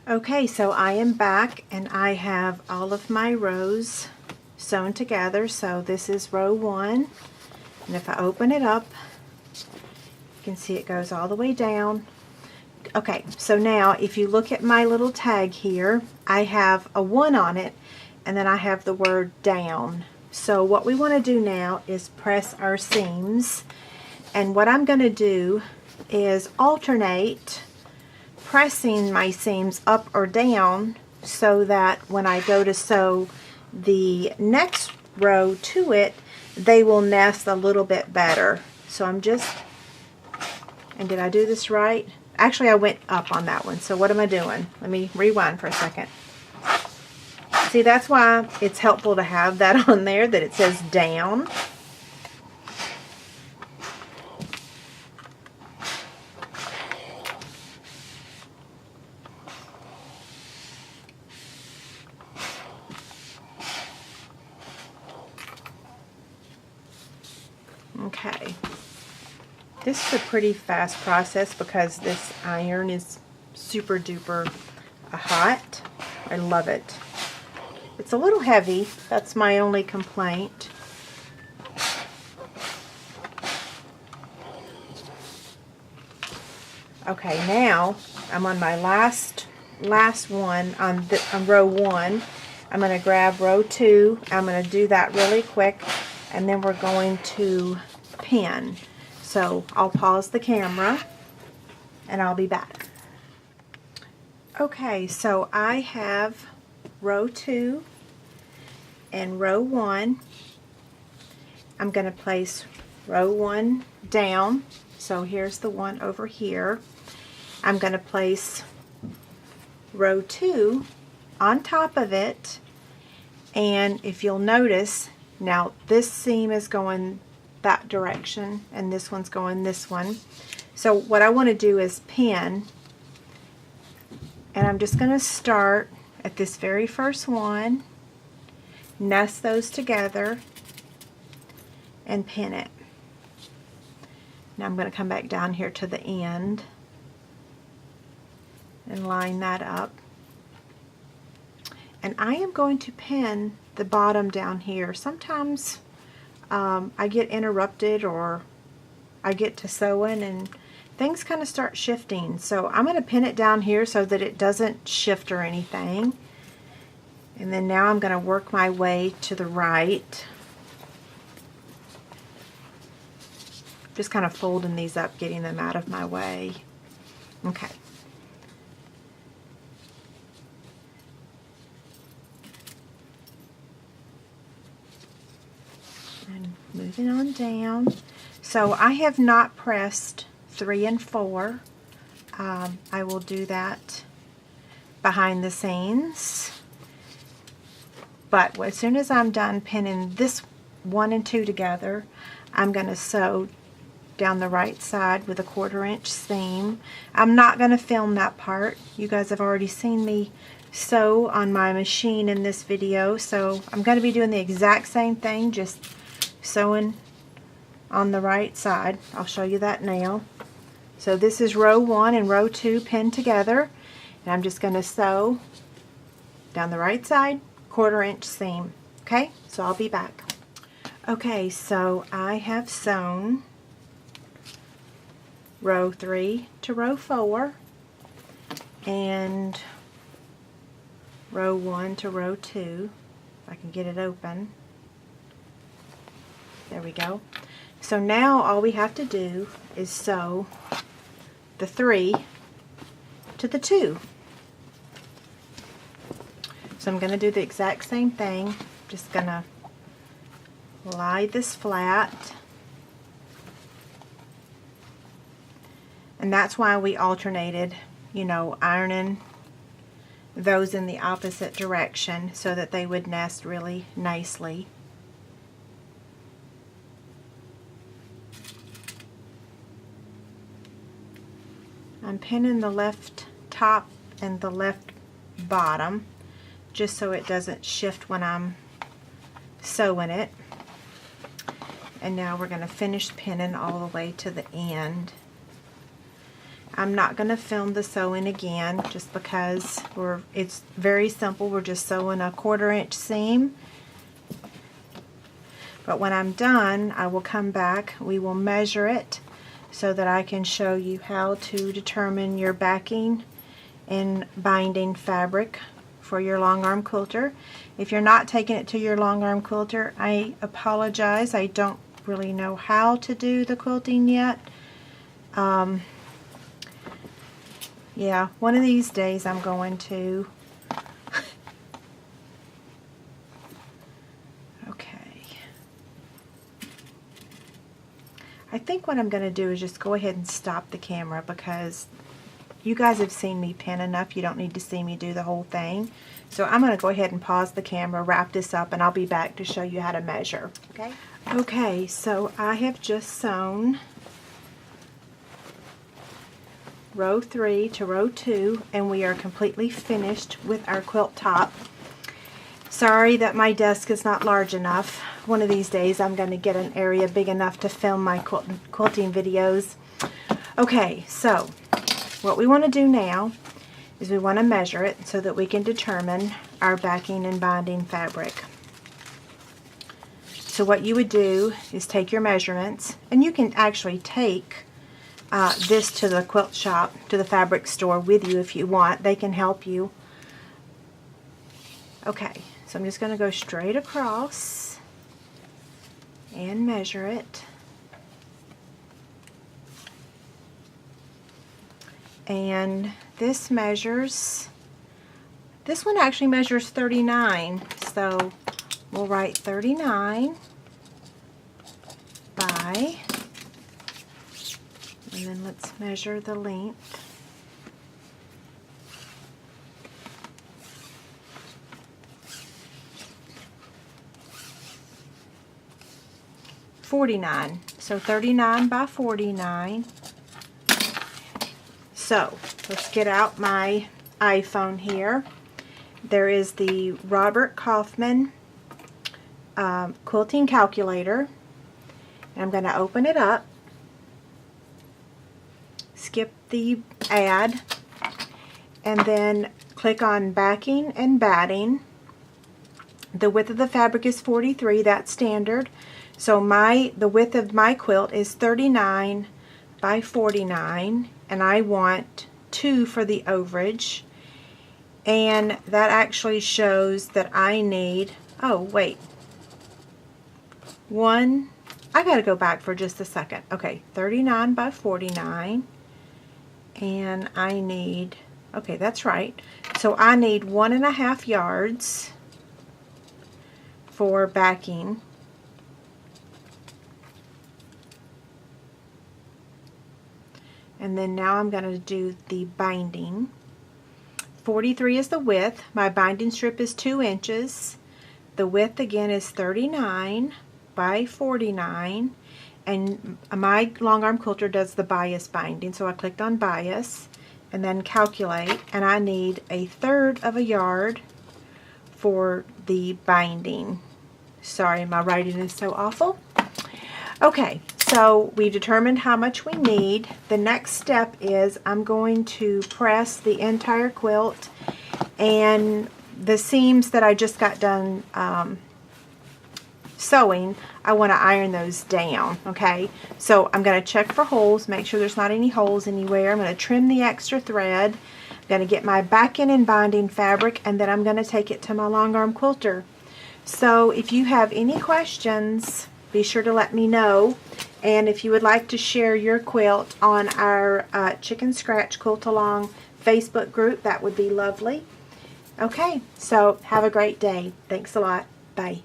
Okay, so I am back and I have all of my rows sewn together. So this is row 1, and if I open it up, you can see it goes all the way down. Okay, so now if you look at my little tag here, I have a 1 on it, and then I have the word down. So what we want to do now is press our seams, and what I'm going to do is alternate pressing my seams up or down so that when I go to sew the next row to it, they will nest a little bit better. So I'm just, and did I do this right? Actually, I went up on that one. So what am I doing? Let me rewind for a second. See, that's why it's helpful to have that on there, that it says down. Okay, this is a pretty fast process because this iron is super duper hot. I love it. It's a little heavy, that's my only complaint. Okay, now I'm on my last one on row 1. I'm going to grab row 2. I'm going to do that really quick, and then we're going to pin. So I'll pause the camera and I'll be back. Okay, so I have row 2 and row 1. I'm going to place row 1 down. So here's the one over here. I'm going to place row 2 on top of it, and if you'll notice, now this seam is going that direction and this one's going this one. So what I want to do is pin, and I'm just going to start at this very first one, nest those together, and pin it. Now I'm going to come back down here to the end and line that up. And I am going to pin the bottom down here. Sometimes I get interrupted, or I get to sewing and things kind of start shifting. So I'm going to pin it down here so that it doesn't shift or anything. And then now I'm going to work my way to the right. Just kind of folding these up, getting them out of my way. Okay. And moving on down. So I have not pressed 3 and 4. I will do that behind the scenes. But as soon as I'm done pinning this 1 and 2 together, I'm going to sew down the right side with a 1/4 inch seam. I'm not going to film that part. You guys have already seen me sew on my machine in this video, so I'm going to be doing the exact same thing, just sewing on the right side. I'll show you that now. So this is row 1 and row 2 pinned together, and I'm just going to sew down the right side, 1/4 inch seam. Okay, so I'll be back. Okay, so I have sewn row 3 to row 4 and row 1 to row 2. If I can get it open. There we go. So now all we have to do is sew the 3 to the 2. So I'm going to do the exact same thing. Just going to lie this flat. And that's why we alternated, you know, ironing those in the opposite direction so that they would nest really nicely. I'm pinning the left top and the left bottom just so it doesn't shift when I'm sewing it. And now we're going to finish pinning all the way to the end. I'm not going to film the sewing again just because it's very simple. We're just sewing a 1/4 inch seam. But when I'm done, I will come back. We will measure it so that I can show you how to determine your backing and binding fabric for your long arm quilter. If you're not taking it to your long arm quilter, I apologize. I don't really know how to do the quilting yet. Yeah, one of these days I'm going to. Okay. I think what I'm going to do is just go ahead and stop the camera because you guys have seen me pin enough. You don't need to see me do the whole thing. So I'm going to go ahead and pause the camera, wrap this up, and I'll be back to show you how to measure. Okay? Okay, so I have just sewn row 3 to row 2, and we are completely finished with our quilt top. Sorry that my desk is not large enough. One of these days I'm going to get an area big enough to film my quilting videos. Okay, so what we want to do now is we want to measure it so that we can determine our backing and binding fabric. So what you would do is take your measurements, and you can actually take this to the quilt shop, to the fabric store with you if you want. They can help you. Okay, so I'm just going to go straight across and measure it. And this measures, this one actually measures 39, so we'll write 39 by, and then let's measure the length. $49, so 39 by 49. So let's get out my iPhone here. There is the Robert Kaufman quilting calculator. And I'm going to open it up, skip the ad, and then click on backing and batting. The width of the fabric is 43, that's standard. So the width of my quilt is 39 by 49, and I want 2 for the overage. And that actually shows that I need, oh wait, I gotta go back for just a second. Okay, 39 by 49, and I need, okay, that's right. So I need 1.5 yards for backing. And then now I'm going to do the binding. 43 is the width. My binding strip is 2 inches. The width again is 39 by 49. And my long arm quilter does the bias binding. So I clicked on bias and then calculate. And I need 1/3 of a yard for the binding. Sorry, my writing is so awful. Okay, so we've determined how much we need. The next step is I'm going to press the entire quilt, and the seams that I just got done sewing, I want to iron those down, okay? So I'm going to check for holes, make sure there's not any holes anywhere. I'm going to trim the extra thread. I'm going to get my backing and binding fabric, and then I'm going to take it to my long arm quilter. So if you have any questions, be sure to let me know. And if you would like to share your quilt on our Chicken Scratch Quilt Along Facebook group, that would be lovely. Okay, so have a great day. Thanks a lot. Bye.